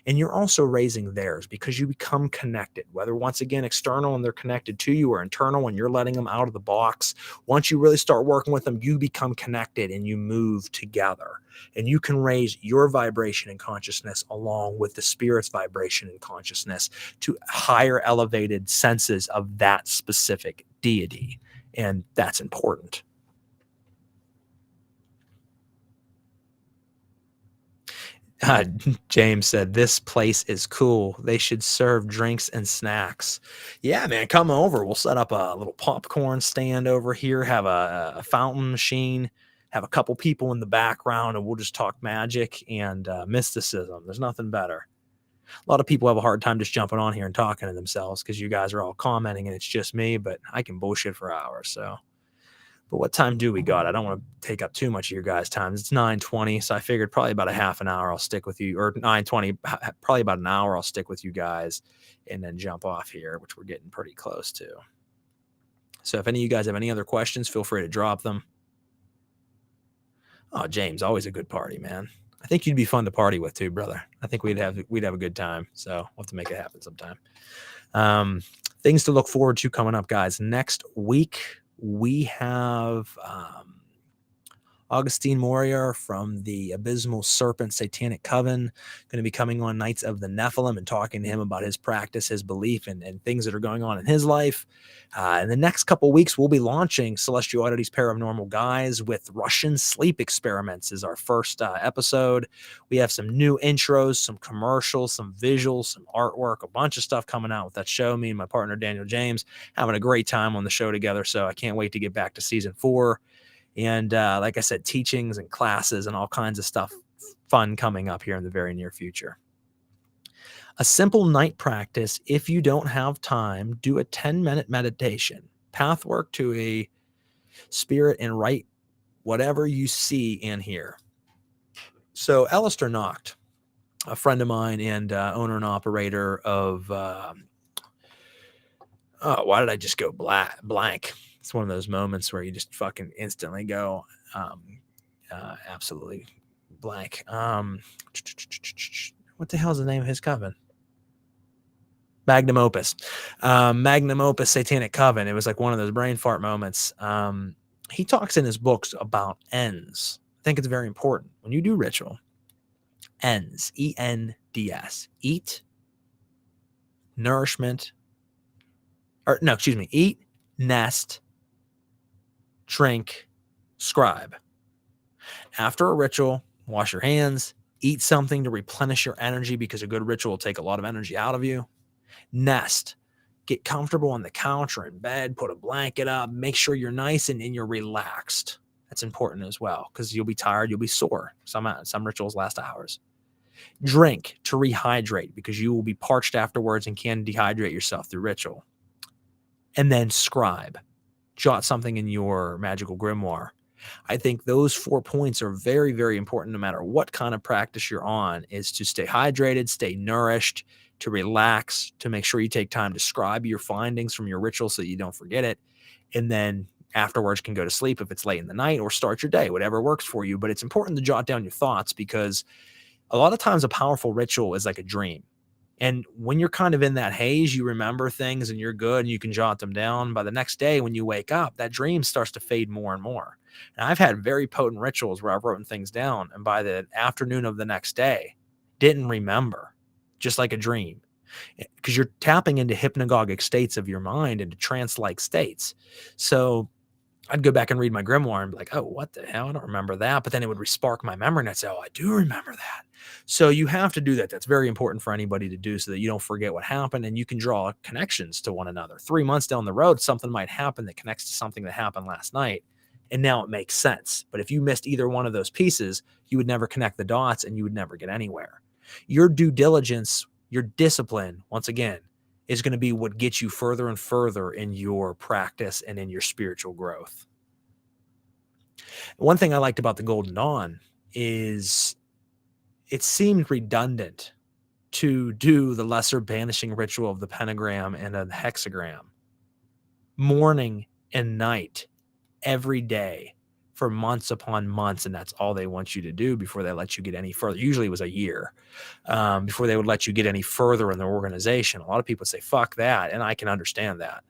and you're also raising theirs, because you become connected, whether once again external and they're connected to you, or internal and you're letting them out of the box. Once you really start working with them, you become connected and you move together, and you can raise your vibration and consciousness along with the spirit's vibration and consciousness to higher elevated senses of that specific deity. And that's important. James said, "This place is cool. They should serve drinks and snacks." Yeah, man, come over. We'll set up a little popcorn stand over here, have a fountain machine, have a couple people in the background, and we'll just talk magic and mysticism. There's nothing better. A lot of people have a hard time just jumping on here and talking to themselves because you guys are all commenting and it's just me, but I can bullshit for hours. So, but what time do we got? I don't want to take up too much of your guys' time. It's 9:20, so I figured probably about a half an hour I'll stick with you, or 9:20, probably about an hour I'll stick with you guys and then jump off here, which we're getting pretty close to. So if any of you guys have any other questions, feel free to drop them. Oh, James, always a good party, man. I think you'd be fun to party with too, brother. I think we'd have a good time. So we'll have to make it happen sometime. Things to look forward to coming up, guys. Next week we have Augustine Morier from the Abysmal Serpent Satanic Coven going to be coming on Nights of the Nephilim and talking to him about his practice, his belief, and things that are going on in his life. In the next couple of weeks, we'll be launching Celestial Oddities Paranormal Guys with Russian sleep experiments is our first episode. We have some new intros, some commercials, some visuals, some artwork, a bunch of stuff coming out with that show. Me and my partner, Daniel James, having a great time on the show together. So I can't wait to get back to season 4. And like I said, teachings and classes and all kinds of stuff fun coming up here in the very near future. A simple night practice. If you don't have time, do a 10-minute meditation. Path work to a spirit and write whatever you see and hear. So Alistair Nocht, a friend of mine and owner and operator of, why did I just go blank? It's one of those moments where you just fucking instantly go absolutely blank. What the hell is the name of his coven? Magnum Opus. Magnum Opus Satanic Coven. It was like one of those brain fart moments. He talks in his books about ends. I think it's very important. When you do ritual, ends, E-N-D-S, eat, nourishment, eat, nest, drink, scribe. After a ritual, wash your hands, eat something to replenish your energy because a good ritual will take a lot of energy out of you. Nest, get comfortable on the couch or in bed, put a blanket up, make sure you're nice and you're relaxed. That's important as well because you'll be tired, you'll be sore. Some rituals last hours. Drink to rehydrate because you will be parched afterwards and can dehydrate yourself through ritual. And then scribe. Jot something in your magical grimoire. I think those 4 points are very, very important no matter what kind of practice you're on, is to stay hydrated, stay nourished, to relax, to make sure you take time to scribe your findings from your ritual so that you don't forget it. And then afterwards can go to sleep if it's late in the night or start your day, whatever works for you. But it's important to jot down your thoughts because a lot of times a powerful ritual is like a dream. And when you're kind of in that haze, you remember things and you're good and you can jot them down. By the next day, when you wake up, that dream starts to fade more and more. And I've had very potent rituals where I've written things down and by the afternoon of the next day, didn't remember, just like a dream. Because you're tapping into hypnagogic states of your mind, into trance-like states. So I'd go back and read my grimoire and be like, oh, what the hell? I don't remember that. But then it would respark my memory and I'd say, oh, I do remember that. So you have to do that. That's very important for anybody to do so that you don't forget what happened and you can draw connections to one another. 3 months down the road, something might happen that connects to something that happened last night. And now it makes sense. But if you missed either one of those pieces, you would never connect the dots and you would never get anywhere. Your due diligence, your discipline, once again, is going to be what gets you further and further in your practice and in your spiritual growth. One thing I liked about the Golden Dawn is it seemed redundant to do the lesser banishing ritual of the pentagram and the hexagram morning and night every day for months upon months, and that's all they want you to do before they let you get any further. Usually it was a year before they would let you get any further in their organization. A lot of people say, fuck that, and I can understand that.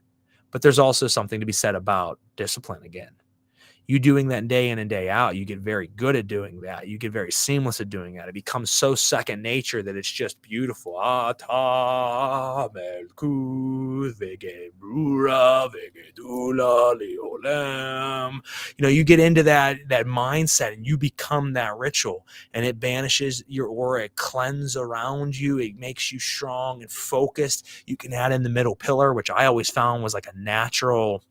But there's also something to be said about discipline again. You doing that day in and day out, you get very good at doing that. You get very seamless at doing that. It becomes so second nature that it's just beautiful. Ata melkuth vege brura vege dula leolem. You know, you get into that mindset and you become that ritual, and it banishes your aura. It cleanses around you. It makes you strong and focused. You can add in the middle pillar, which I always found was like a natural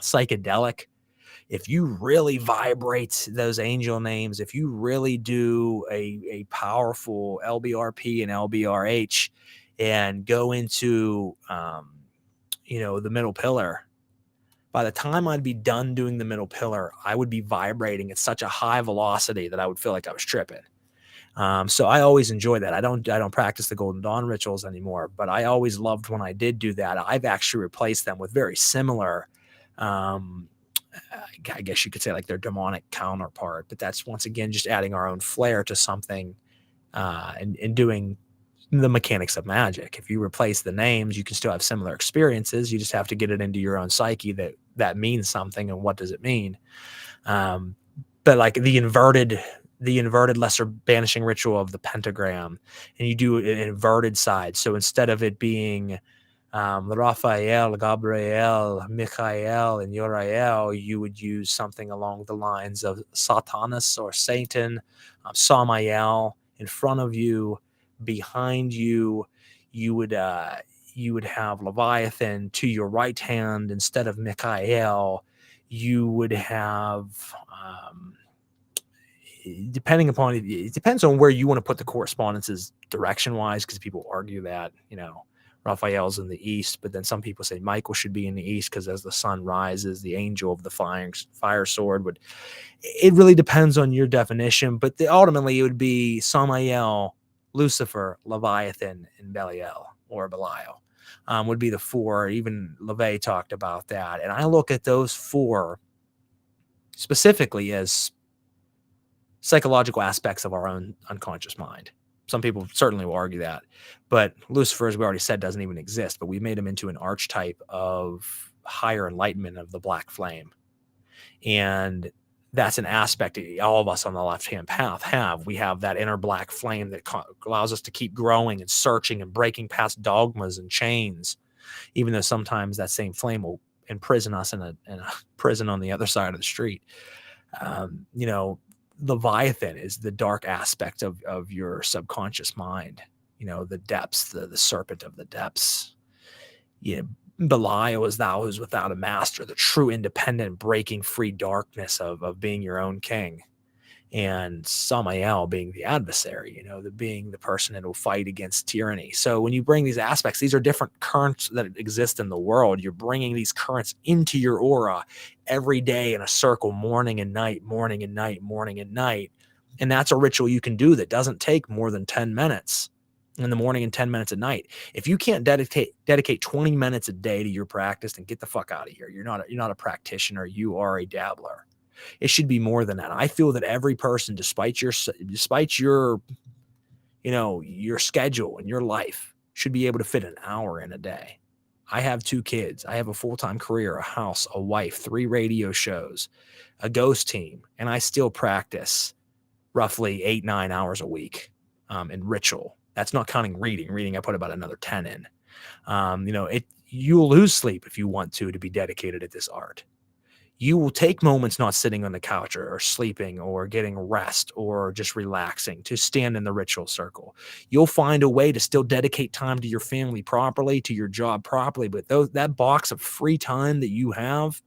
psychedelic. If you really vibrate those angel names, if you really do a powerful LBRP and LBRH and go into, the middle pillar, by the time I'd be done doing the middle pillar, I would be vibrating at such a high velocity that I would feel like I was tripping. So I always enjoy that. I don't practice the Golden Dawn rituals anymore, but I always loved when I did do that. I've actually replaced them with very similar, I guess you could say like their demonic counterpart, but that's once again just adding our own flair to something, and doing the mechanics of magic. If you replace the names, you can still have similar experiences. You just have to get it into your own psyche that means something, and what does it mean? But like the inverted lesser banishing ritual of the pentagram, and you do an inverted side. So instead of it being Raphael, Gabriel, Michael, and Uriel, you would use something along the lines of Satanas or Satan, Samael in front of you. Behind you, you would have Leviathan. To your right hand, instead of Michael, you would have, depending upon it depends on where you want to put the correspondences direction wise, because people argue that, Raphael's in the east, but then some people say Michael should be in the east because as the sun rises, the angel of the fire sword would. It really depends on your definition, but ultimately it would be Samael, Lucifer, Leviathan, and Belial or Belial, would be the four. Even LeVay talked about that, and I look at those four specifically as psychological aspects of our own unconscious mind. Some people certainly will argue that, but Lucifer, as we already said, doesn't even exist, but we made him into an archetype of higher enlightenment of the black flame. And that's an aspect all of us on the left-hand path have. We have that inner black flame that allows us to keep growing and searching and breaking past dogmas and chains, even though sometimes that same flame will imprison us in a prison on the other side of the street. Leviathan is the dark aspect of your subconscious mind, the depths, the serpent of the depths. Belial is thou who's without a master, the true independent breaking free darkness of being your own king. And Samael being the adversary, being the person that will fight against tyranny. So when you bring these aspects, these are different currents that exist in the world. You're bringing these currents into your aura every day in a circle, morning and night, morning and night, morning and night. And that's a ritual you can do that doesn't take more than 10 minutes in the morning and 10 minutes at night. If you can't dedicate 20 minutes a day to your practice, then get the fuck out of here. You're not a practitioner. You are a dabbler. It should be more than that. I feel that every person, despite your your schedule and your life, should be able to fit an hour in a day. I have 2 kids. I have a full-time career, a house, a wife, 3 radio shows, a ghost team, and I still practice roughly 8-9 hours a week in ritual. That's not counting reading. Reading, I put about another 10 in. You'll lose sleep if you want to be dedicated at this art. You will take moments not sitting on the couch or sleeping or getting rest or just relaxing to stand in the ritual circle. You'll find a way to still dedicate time to your family properly, to your job properly, but that box of free time that you have,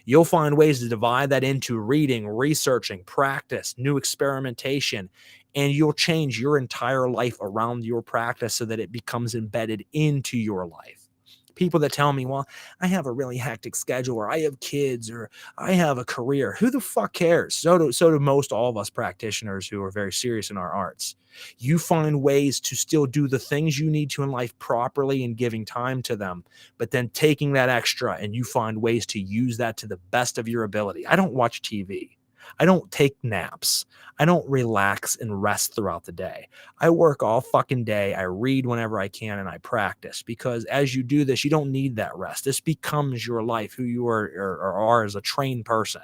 you'll find ways to divide that into reading, researching, practice, new experimentation, and you'll change your entire life around your practice so that it becomes embedded into your life. People that tell me, well, I have a really hectic schedule, or I have kids, or I have a career. Who the fuck cares? So do most all of us practitioners who are very serious in our arts. You find ways to still do the things you need to in life properly and giving time to them, but then taking that extra and you find ways to use that to the best of your ability. I don't watch TV. I don't take naps. I don't relax and rest throughout the day. I work all fucking day. I read whenever I can and I practice, because as you do this, you don't need that rest. This becomes your life, who you are as a trained person.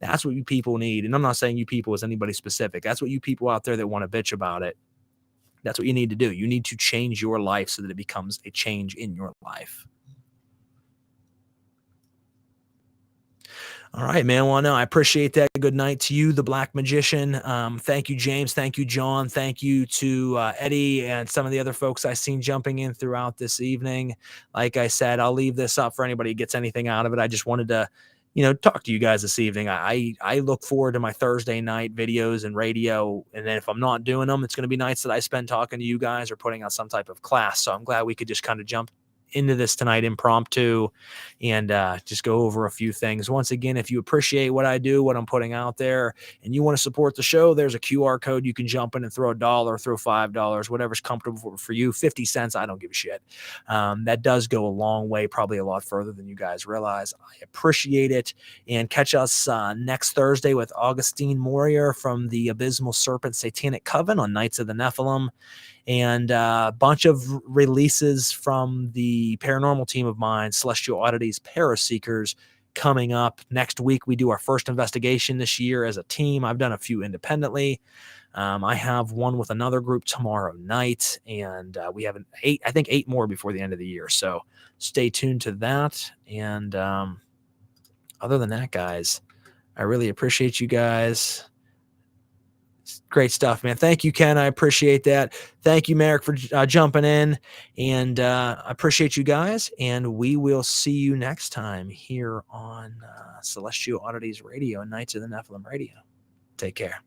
That's what you people need. And I'm not saying you people as anybody specific. That's what you people out there that want to bitch about it. That's what you need to do. You need to change your life so that it becomes a change in your life. All right, man. Well, no, I appreciate that. Good night to you, the Black Magician. Thank you, James. Thank you, John. Thank you to Eddie and some of the other folks I've seen jumping in throughout this evening. Like I said, I'll leave this up for anybody who gets anything out of it. I just wanted to, talk to you guys this evening. I look forward to my Thursday night videos and radio. And then if I'm not doing them, it's going to be nights that I spend talking to you guys or putting out some type of class. So I'm glad we could just kind of jump into this tonight impromptu and just go over a few things. Once again, if you appreciate what I do, what I'm putting out there, and you want to support the show, there's a QR code. You can jump in and throw $1, throw $5, whatever's comfortable for you. 50 cents, I don't give a shit. That does go a long way, probably a lot further than you guys realize. I appreciate it. And catch us next Thursday with Augustine Moria from the Abysmal Serpent Satanic Coven on Knights of the Nephilim. And a bunch of releases from the paranormal team of mine, Celestial Oddities Paraseekers, coming up. Next week, we do our first investigation this year as a team. I've done a few independently. I have one with another group tomorrow night, and we have eight more before the end of the year. So stay tuned to that. And other than that, guys, I really appreciate you guys. Great stuff, man. Thank you, Ken. I appreciate that. Thank you, Merrick, for jumping in. And I appreciate you guys. And we will see you next time here on Celestial Oddities Radio and Knights of the Nephilim Radio. Take care.